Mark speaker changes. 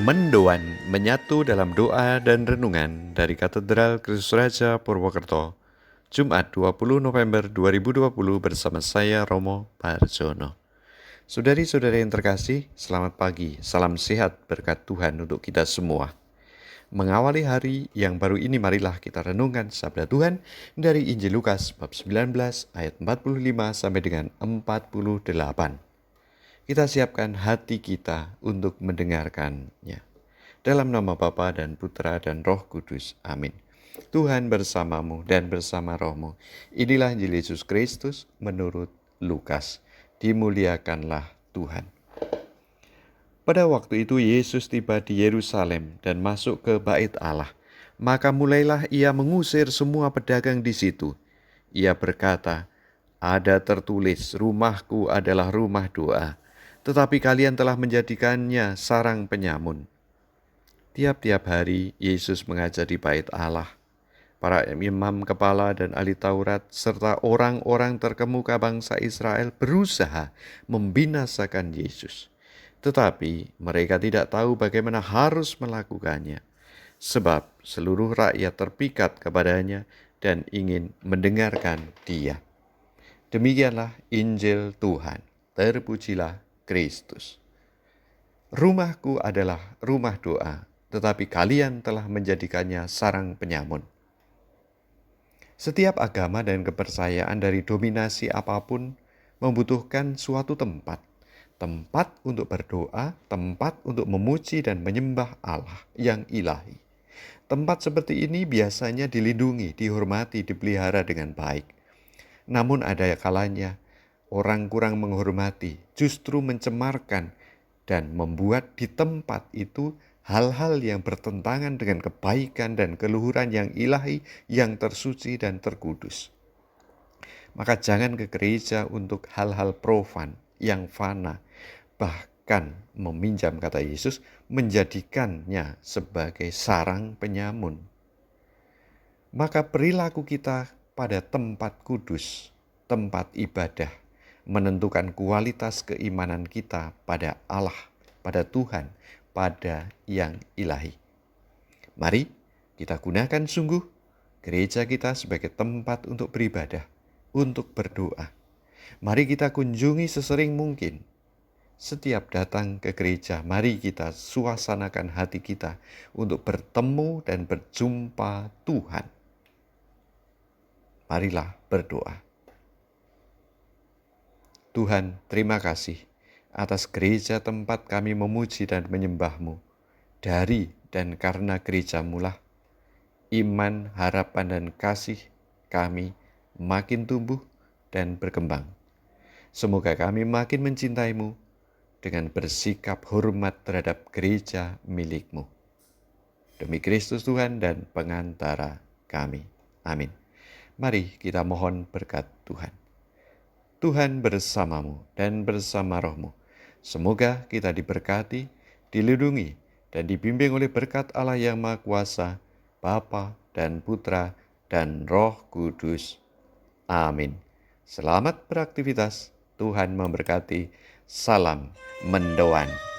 Speaker 1: Mendoan menyatu dalam doa dan renungan dari Katedral Kristus Raja Purwokerto, Jumat 20 November 2020 bersama saya Romo Parjono. Saudari-saudari yang terkasih, selamat pagi, salam sehat berkat Tuhan untuk kita semua. Mengawali hari yang baru ini, marilah kita renungkan sabda Tuhan dari Injil Lukas bab 19 ayat 45 sampai dengan 48. Kita siapkan hati kita untuk mendengarkannya. Dalam nama Bapa dan Putra dan Roh Kudus. Amin. Tuhan bersamamu dan bersama rohmu. Inilah Injil Yesus Kristus menurut Lukas. Dimuliakanlah Tuhan. Pada waktu itu Yesus tiba di Yerusalem dan masuk ke Bait Allah. Maka mulailah ia mengusir semua pedagang di situ. Ia berkata, "Ada tertulis, rumahku adalah rumah doa, tetapi kalian telah menjadikannya sarang penyamun." Tiap-tiap hari Yesus mengajar di Bait Allah. Para imam kepala dan ahli Taurat serta orang-orang terkemuka bangsa Israel berusaha membinasakan Yesus. Tetapi mereka tidak tahu bagaimana harus melakukannya, sebab seluruh rakyat terpikat kepadanya dan ingin mendengarkan Dia. Demikianlah Injil Tuhan. Terpujilah Kristus. Rumahku adalah rumah doa, tetapi kalian telah menjadikannya sarang penyamun. Setiap agama dan kepercayaan dari dominasi apapun membutuhkan suatu tempat. Tempat untuk berdoa, tempat untuk memuji dan menyembah Allah yang ilahi. Tempat seperti ini biasanya dilindungi, dihormati, dipelihara dengan baik. Namun ada kalanya orang kurang menghormati, justru mencemarkan dan membuat di tempat itu hal-hal yang bertentangan dengan kebaikan dan keluhuran yang ilahi, yang tersuci dan terkudus. Maka jangan ke gereja untuk hal-hal profan yang fana, bahkan meminjam kata Yesus, menjadikannya sebagai sarang penyamun. Maka perilaku kita pada tempat kudus, tempat ibadah, menentukan kualitas keimanan kita pada Allah, pada Tuhan, pada yang ilahi. Mari kita gunakan sungguh gereja kita sebagai tempat untuk beribadah, untuk berdoa. Mari kita kunjungi sesering mungkin. Setiap datang ke gereja, mari kita suasanakan hati kita untuk bertemu dan berjumpa Tuhan. Marilah berdoa. Tuhan, terima kasih atas gereja tempat kami memuji dan menyembah-Mu. Dari dan karena gereja-Mu lah iman, harapan, dan kasih kami makin tumbuh dan berkembang. Semoga kami makin mencintai-Mu dengan bersikap hormat terhadap gereja milik-Mu. Demi Kristus Tuhan dan pengantara kami. Amin. Mari kita mohon berkat Tuhan. Tuhan bersamamu dan bersama rohmu. Semoga kita diberkati, dilindungi, dan dibimbing oleh berkat Allah yang Maha Kuasa, Bapa dan Putra dan Roh Kudus. Amin. Selamat beraktivitas. Tuhan memberkati. Salam mendoan.